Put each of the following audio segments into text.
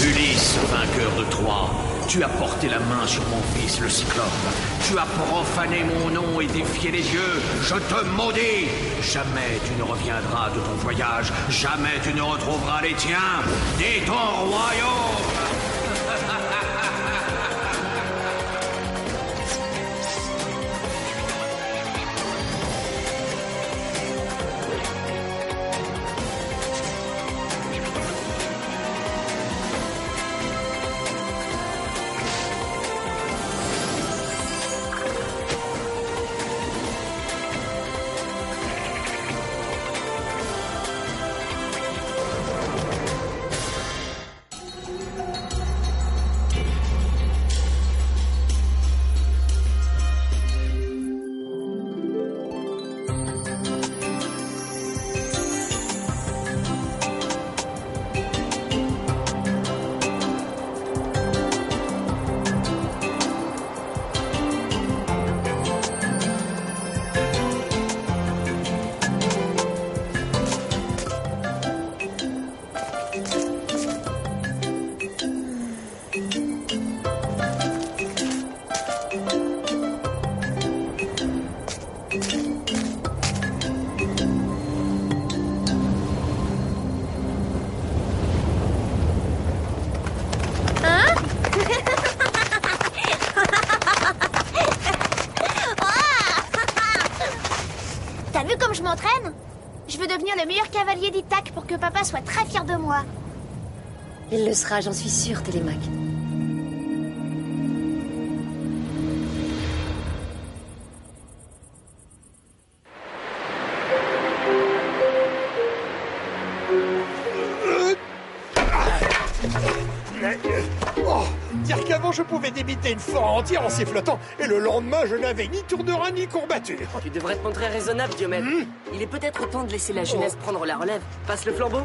Ulysse, vainqueur de Troie, tu as porté la main sur mon fils le Cyclope. Tu as profané mon nom et défié les dieux. Je te maudis. Jamais tu ne reviendras de ton voyage. Jamais tu ne retrouveras les tiens. Ni ton royaume. T'as vu comme je m'entraîne? Je veux devenir le meilleur cavalier d'Ithaque pour que papa soit très fier de moi. Il le sera, j'en suis sûre, Télémaque. Dire qu'avant je pouvais débiter une forêt entière en sifflotant, et le lendemain je n'avais ni tour de rein ni courbature. Tu devrais te montrer raisonnable, Diomède. Il est peut-être temps de laisser la jeunesse prendre la relève. Passe le flambeau.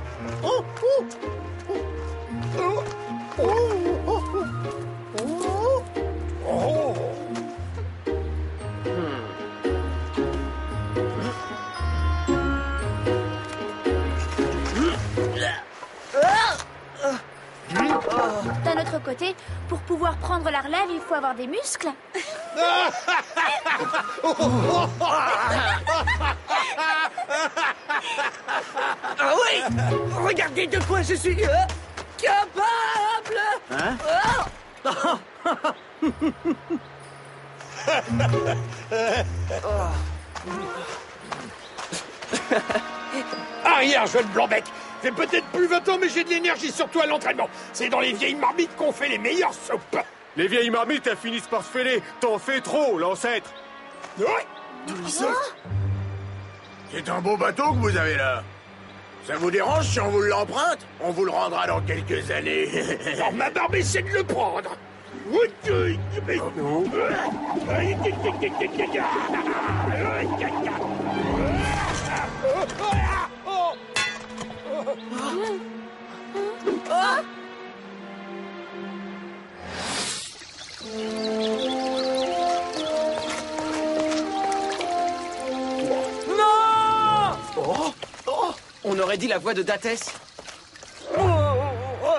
D'un autre côté, pour pouvoir prendre la relève, il faut avoir des muscles. Ah oui. Regardez de quoi je suis capable. Hein? Arrière, jeune blanc-bec. J'ai peut-être plus 20 ans, mais j'ai de l'énergie, surtout à l'entraînement. C'est dans les vieilles marmites qu'on fait les meilleures soupes. Les vieilles marmites, elles finissent par se fêler. T'en fais trop, l'ancêtre. Ouais. C'est un beau bateau que vous avez là. Ça vous dérange si on vous l'emprunte? On vous le rendra dans quelques années. Alors ma barbe essaie de le prendre. On aurait dit la voix de Datès. Oh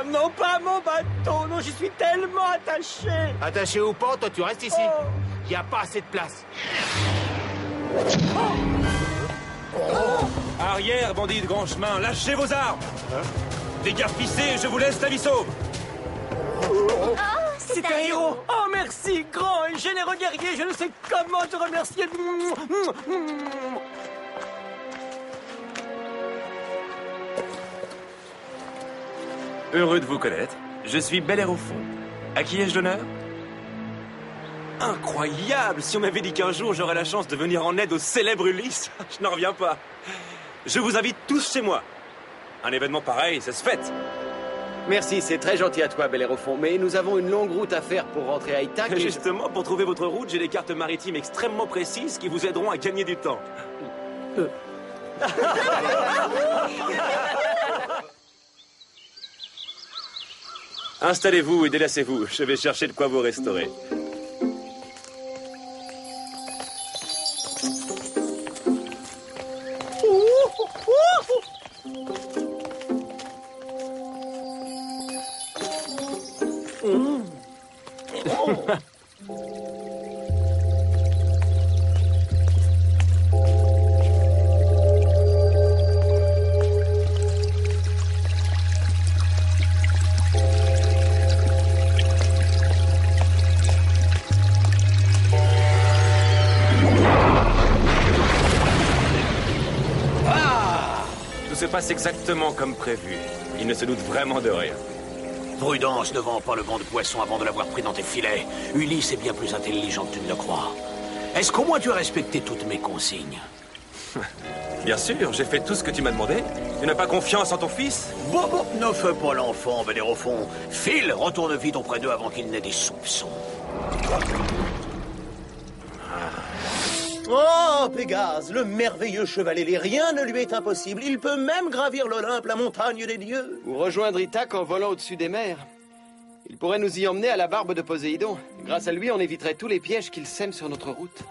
non, pas mon bateau. Non, j'y suis tellement attaché. Attaché au pont, toi tu restes ici. Y a pas assez de place. Arrière, bandits de grand chemin, lâchez vos armes. Dégarpissez, je vous laisse la vie sauve. C'est un héros. Oh, merci, grand et généreux guerrier. Je ne sais comment te remercier. Heureux de vous connaître. Je suis Bellérophon. À qui ai-je l'honneur? Incroyable! Si on m'avait dit qu'un jour j'aurais la chance de venir en aide au célèbre Ulysse, je n'en reviens pas. Je vous invite tous chez moi. Un événement pareil, ça se fête. Merci, c'est très gentil à toi, Bellérophon. Mais nous avons une longue route à faire pour rentrer à Ithaque. Justement, pour trouver votre route, j'ai des cartes maritimes extrêmement précises qui vous aideront à gagner du temps. Installez-vous et délassez-vous. Je vais chercher de quoi vous restaurer. Tout se passe exactement comme prévu. Il ne se doute vraiment de rien. Prudence, ne vends pas le banc de poisson avant de l'avoir pris dans tes filets. Ulysse est bien plus intelligent que tu ne le crois. Est-ce qu'au moins tu as respecté toutes mes consignes? Bien sûr, j'ai fait tout ce que tu m'as demandé. Tu n'as pas confiance en ton fils? Bon, ne fais pas l'enfant, Bellérophon. File, retourne vite auprès d'eux avant qu'il n'ait des soupçons. Oh, Pégase, le merveilleux chevalet, rien ne lui est impossible. Il peut même gravir l'Olympe, la montagne des dieux. Ou rejoindre Ithaque en volant au-dessus des mers. Il pourrait nous y emmener à la barbe de Poséidon. Grâce à lui, on éviterait tous les pièges qu'il sème sur notre route.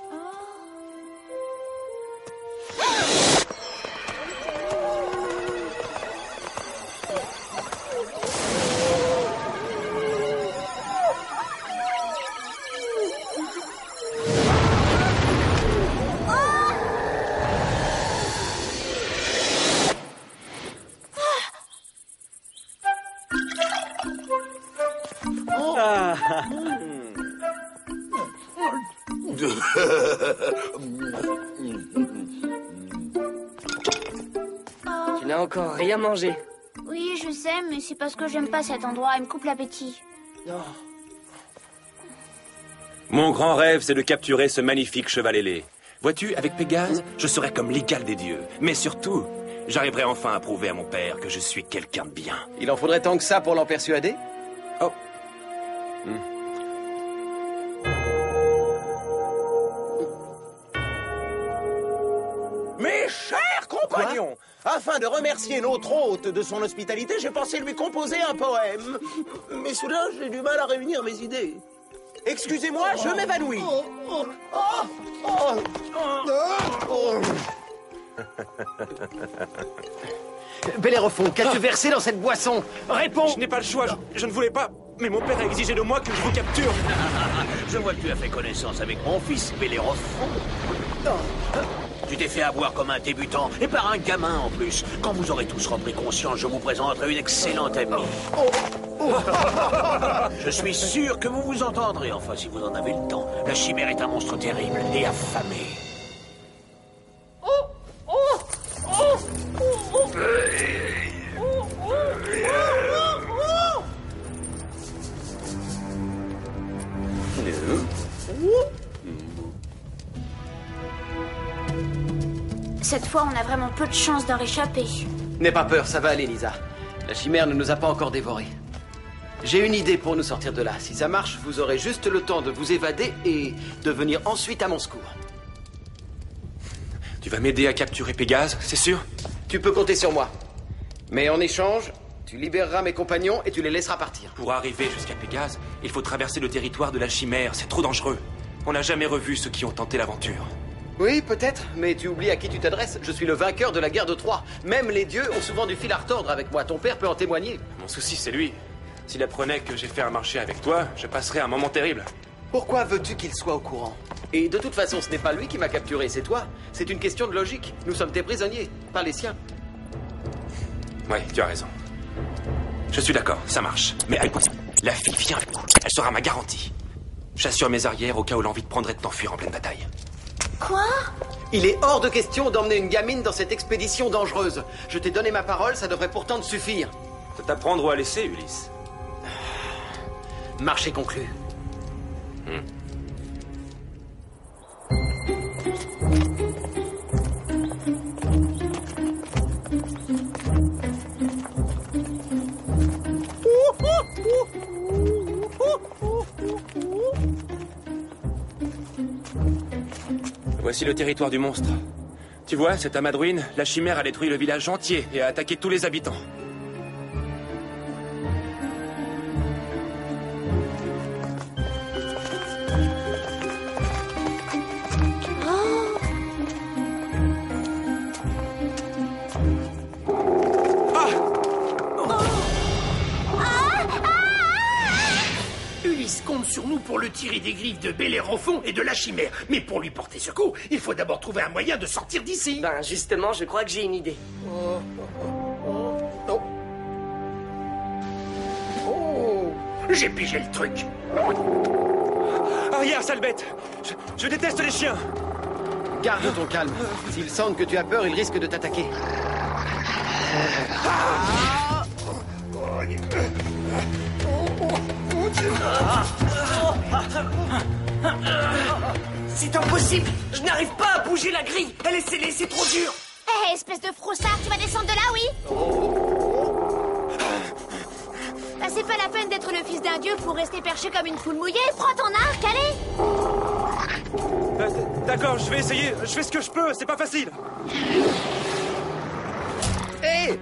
Tu n'as encore rien mangé. Oui, je sais, mais c'est parce que j'aime pas cet endroit. Il me coupe l'appétit. Non. Mon grand rêve, c'est de capturer ce magnifique cheval ailé. Vois-tu, avec Pégase, je serai comme l'égal des dieux. Mais surtout, j'arriverai enfin à prouver à mon père que je suis quelqu'un de bien. Il en faudrait tant que ça pour l'en persuader? Oh. Mes chers compagnons, afin de remercier notre hôte de son hospitalité, j'ai pensé lui composer un poème. Mais soudain, j'ai du mal à réunir mes idées. Excusez-moi, je m'évanouis. Bellérophon, qu'as-tu versé dans cette boisson? Réponds! Je n'ai pas le choix, je ne voulais pas. Mais mon père a exigé de moi que je vous capture. Je vois que tu as fait connaissance avec mon fils, Bellérophon. Tu t'es fait avoir comme un débutant, et par un gamin en plus. Quand vous aurez tous repris conscience, je vous présenterai une excellente amie. Je suis sûr que vous vous entendrez, enfin si vous en avez le temps. La chimère est un monstre terrible et affamé. Cette fois, on a vraiment peu de chance d'en réchapper. N'aie pas peur, ça va aller, Lisa. La chimère ne nous a pas encore dévorés. J'ai une idée pour nous sortir de là. Si ça marche, vous aurez juste le temps de vous évader et de venir ensuite à mon secours. Tu vas m'aider à capturer Pégase, c'est sûr? Tu peux compter sur moi. Mais en échange, tu libéreras mes compagnons et tu les laisseras partir. Pour arriver jusqu'à Pégase, il faut traverser le territoire de la chimère. C'est trop dangereux. On n'a jamais revu ceux qui ont tenté l'aventure. Oui, peut-être, mais tu oublies à qui tu t'adresses. Je suis le vainqueur de la guerre de Troie. Même les dieux ont souvent du fil à retordre avec moi. Ton père peut en témoigner. Mon souci, c'est lui. S'il apprenait que j'ai fait un marché avec toi, je passerais un moment terrible. Pourquoi veux-tu qu'il soit au courant? Et de toute façon, ce n'est pas lui qui m'a capturé, c'est toi. C'est une question de logique. Nous sommes tes prisonniers, pas les siens. Oui, tu as raison. Je suis d'accord, ça marche. Mais attention, la fille vient avec nous. Elle sera ma garantie. J'assure mes arrières au cas où l'envie de prendrait de t'enfuir en pleine bataille. Quoi? Il est hors de question d'emmener une gamine dans cette expédition dangereuse. Je t'ai donné ma parole, ça devrait pourtant te suffire. C'est à prendre ou à laisser, Ulysse. Marché conclu. Voici le territoire du monstre. Tu vois, cette amadouine, la chimère a détruit le village entier et a attaqué tous les habitants. Ulysse compte sur nous pour le tirer des griffes de Bellérophon et de la chimère. Mais pour lui porter secours, il faut d'abord trouver un moyen de sortir d'ici. Ben, justement, je crois que j'ai une idée. J'ai pigé le truc. Arrière, sale bête! Je déteste les chiens! Garde ton calme. S'ils sentent que tu as peur, ils risquent de t'attaquer. C'est impossible! Je n'arrive pas à bouger la grille! Elle est scellée, c'est trop dur! Hé, espèce de froussard, tu vas descendre de là, oui? Bah, c'est pas la peine d'être le fils d'un dieu pour rester perché comme une poule mouillée. Prends ton arc, allez! D'accord, je vais essayer. Je fais ce que je peux, c'est pas facile. Hé!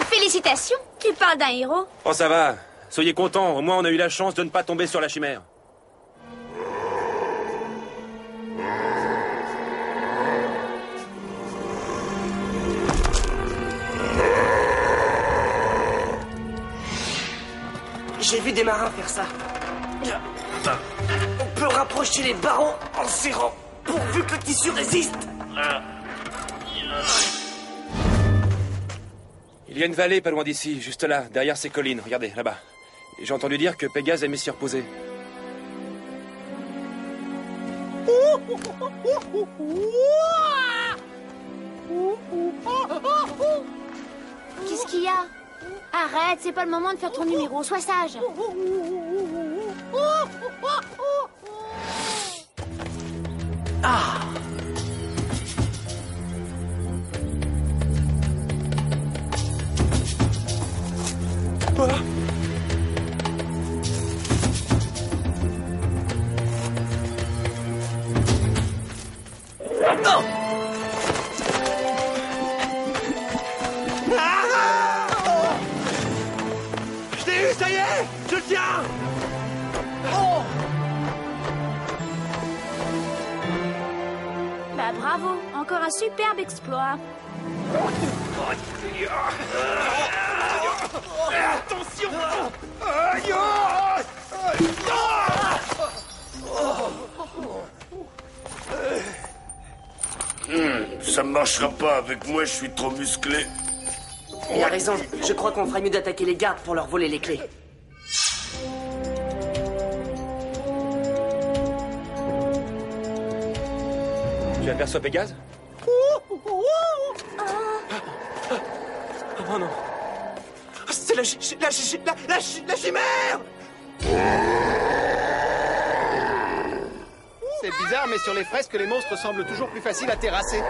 Félicitations, tu parles d'un héros. Oh, ça va. Soyez contents, au moins on a eu la chance de ne pas tomber sur la chimère. J'ai vu des marins faire ça. On peut rapprocher les barreaux en serrant, pourvu que le tissu résiste. Il y a une vallée pas loin d'ici, juste là, derrière ces collines. Regardez, là-bas. J'ai entendu dire que Pégase aimait s'y reposer. Qu'est-ce qu'il y a? Arrête, c'est pas le moment de faire ton numéro, sois sage. Ah! Je l'ai eu, ça y est! Je le tiens! Bah bravo, encore un superbe exploit. Attention! Ça ne marchera pas avec moi, je suis trop musclé. Il a raison, je crois qu'on ferait mieux d'attaquer les gardes pour leur voler les clés. Tu aperçois Pégase? Oh non! C'est la chimère! C'est bizarre, mais sur les fresques, les monstres semblent toujours plus faciles à terrasser.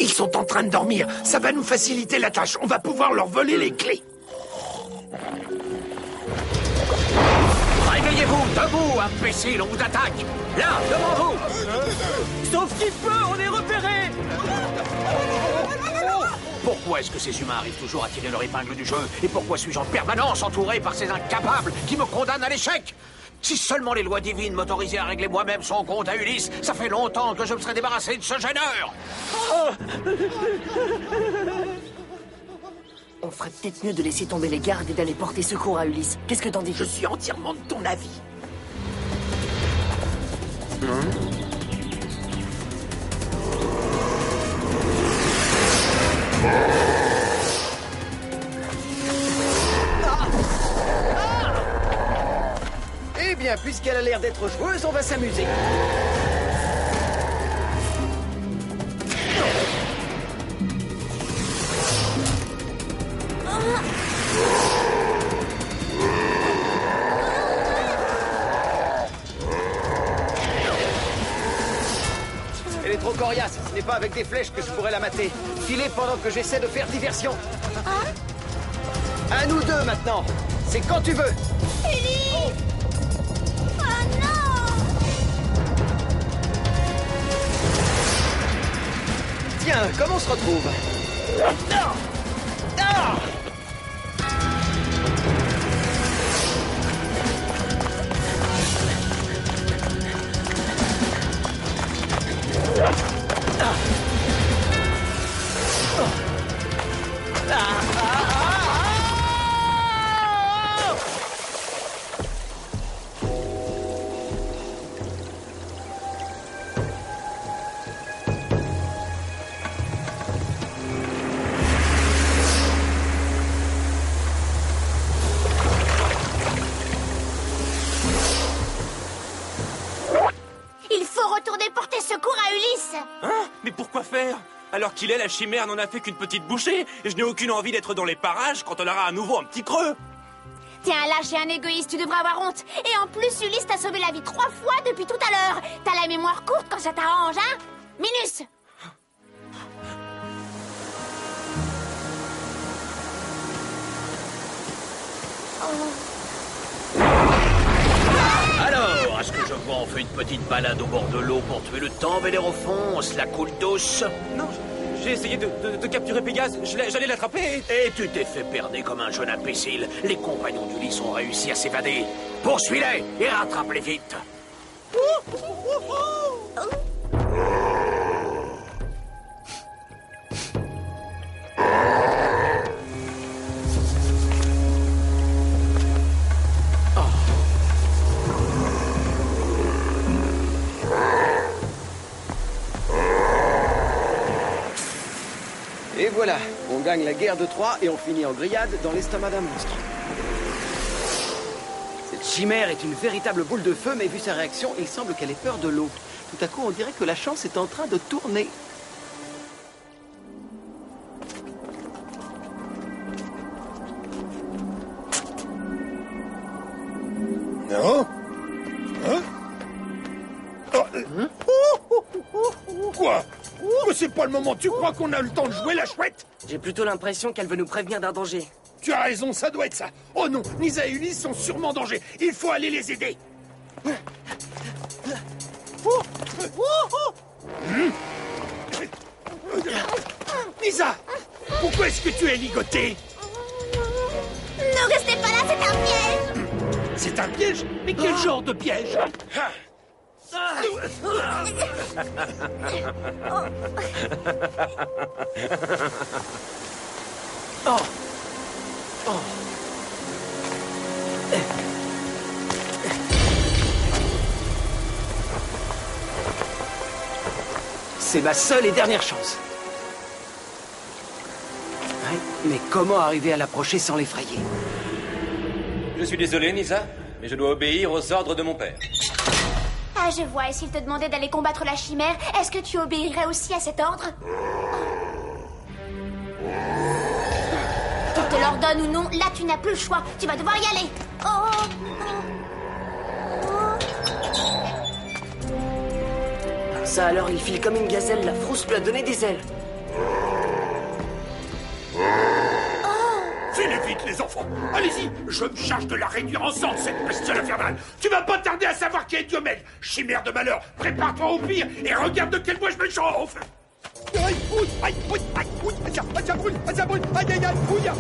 Ils sont en train de dormir. Ça va nous faciliter la tâche. On va pouvoir leur voler les clés. Réveillez-vous, debout, imbécile, on vous attaque. Là, devant vous. Sauf qu'il peut, on est repérés! Pourquoi est-ce que ces humains arrivent toujours à tirer leur épingle du jeu? Et pourquoi suis-je en permanence entouré par ces incapables qui me condamnent à l'échec? Si seulement les lois divines m'autorisaient à régler moi-même son compte à Ulysse, ça fait longtemps que je me serais débarrassé de ce gêneur. On ferait peut-être mieux de laisser tomber les gardes et d'aller porter secours à Ulysse. Qu'est-ce que t'en dis? Je suis entièrement de ton avis. bien, puisqu'elle a l'air d'être joueuse, on va s'amuser. Elle est trop coriace, ce n'est pas avec des flèches que je pourrais la mater. Filez pendant que j'essaie de faire diversion. À nous deux maintenant. C'est quand tu veux. Ulysse! Oh non! Tiens, comment on se retrouve? Non! Non! Il faut retourner porter secours à Ulysse! Hein? Mais pourquoi faire? Alors qu'il est, la chimère n'en a fait qu'une petite bouchée, et je n'ai aucune envie d'être dans les parages quand on aura à nouveau un petit creux. T'es un lâche et un égoïste, tu devrais avoir honte. Et en plus, Ulysse t'a sauvé la vie 3 fois depuis tout à l'heure. T'as la mémoire courte quand ça t'arrange, hein? Minus! Alors, à ce que je vois, on fait une petite balade au bord de l'eau pour tuer le temps, Bellérophon. On se la coule douce. Non, j'ai essayé de capturer Pégase, j'allais l'attraper Et tu t'es fait perder comme un jeune imbécile. Les compagnons d'Ulysse ont réussi à s'évader. Poursuis-les et rattrape-les vite. Et voilà, on gagne la guerre de Troie et on finit en grillade dans l'estomac d'un monstre. Cette chimère est une véritable boule de feu, mais vu sa réaction, il semble qu'elle ait peur de l'eau. Tout à coup, on dirait que la chance est en train de tourner. Non? Hein? Quoi? Mais c'est pas le moment, tu crois qu'on a le temps de jouer la chouette? J'ai plutôt l'impression qu'elle veut nous prévenir d'un danger. Tu as raison, ça doit être ça. Oh non, Nisa et Ulysse sont sûrement en danger. Il faut aller les aider. Nisa, pourquoi est-ce que tu es ligoté? Ne restez pas là, c'est un piège! C'est un piège? Mais quel genre de piège? C'est ma seule et dernière chance. Ouais, mais comment arriver à l'approcher sans l'effrayer? Je suis désolé, Nisa, mais je dois obéir aux ordres de mon père. Ah, je vois. Et s'il te demandait d'aller combattre la chimère, est-ce que tu obéirais aussi à cet ordre? Qu'il te l'ordonne ou non, là, tu n'as plus le choix. Tu vas devoir y aller. Ça alors, il file comme une gazelle, la frousse lui a donné des ailes. Filez vite, les enfants. Allez-y, je me charge de la réduire en cendres, cette bestiole infernale. Tu vas pas tarder à savoir qui est Diomède. Chimère de malheur, prépare-toi au pire et regarde de quel bois je me chauffe. Aïe, ouïe, aïe, ouïe, aïe, ouïe, ça brûle, ça brûle, aïe, aïe, aïe, ouïe, aïe,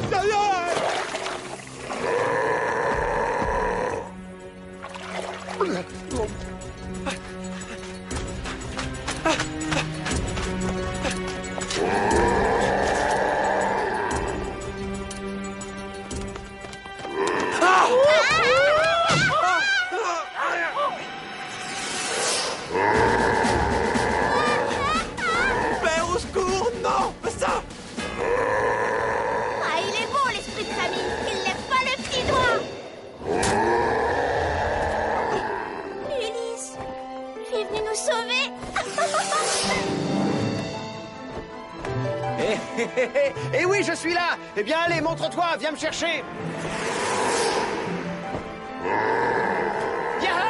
Père, au secours! Non! Pas ça! Ah, il est bon, l'esprit de famille. Il lève pas le petit doigt. Eh oui, je suis là. Eh bien, allez, montre-toi, viens me chercher. Yahoo!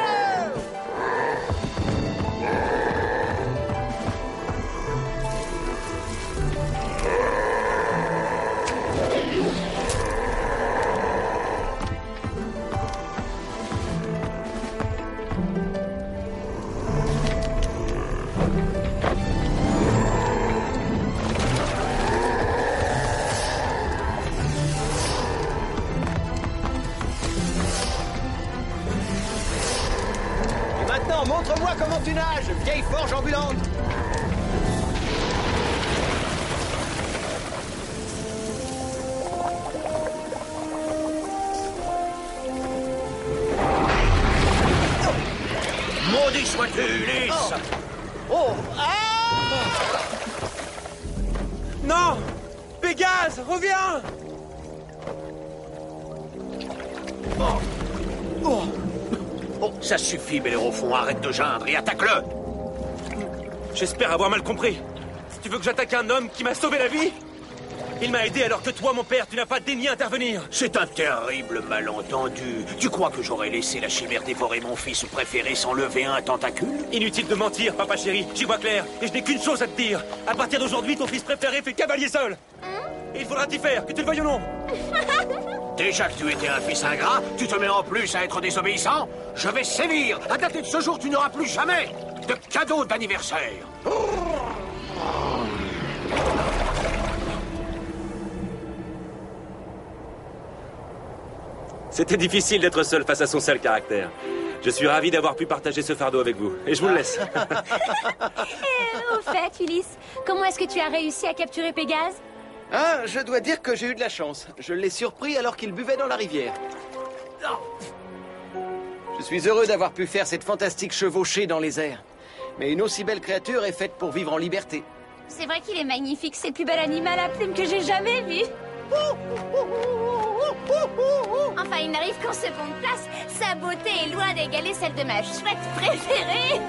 Montre-moi comment tu nages, vieille forge ambulante. Maudit sois-tu, Ulysse! Oh! Ah! Non! Pégase, reviens! Oh, ça suffit, Bellérophon, arrête de geindre et attaque-le! J'espère avoir mal compris. Tu veux que j'attaque un homme qui m'a sauvé la vie? Il m'a aidé alors que toi, mon père, tu n'as pas daigné intervenir. C'est un terrible malentendu. Tu crois que j'aurais laissé la chimère dévorer mon fils préféré sans lever un tentacule? Inutile de mentir, papa chéri, j'y vois clair. Et je n'ai qu'une chose à te dire. À partir d'aujourd'hui, ton fils préféré fait cavalier seul. Et il faudra t'y faire, que tu le veuilles ou non. Déjà que tu étais un fils ingrat, tu te mets en plus à être désobéissant? Je vais sévir. À dater de ce jour, tu n'auras plus jamais de cadeau d'anniversaire. C'était difficile d'être seul face à son sale caractère. Je suis ravi d'avoir pu partager ce fardeau avec vous. Et je vous le laisse. Au fait, Ulysse, comment est-ce que tu as réussi à capturer Pégase? Ah, je dois dire que j'ai eu de la chance. Je l'ai surpris alors qu'il buvait dans la rivière. Je suis heureux d'avoir pu faire cette fantastique chevauchée dans les airs. Mais une aussi belle créature est faite pour vivre en liberté. C'est vrai qu'il est magnifique, c'est le plus bel animal à plumes que j'ai jamais vu. Enfin, il n'arrive qu'en seconde place. Sa beauté est loin d'égaler celle de ma chouette préférée.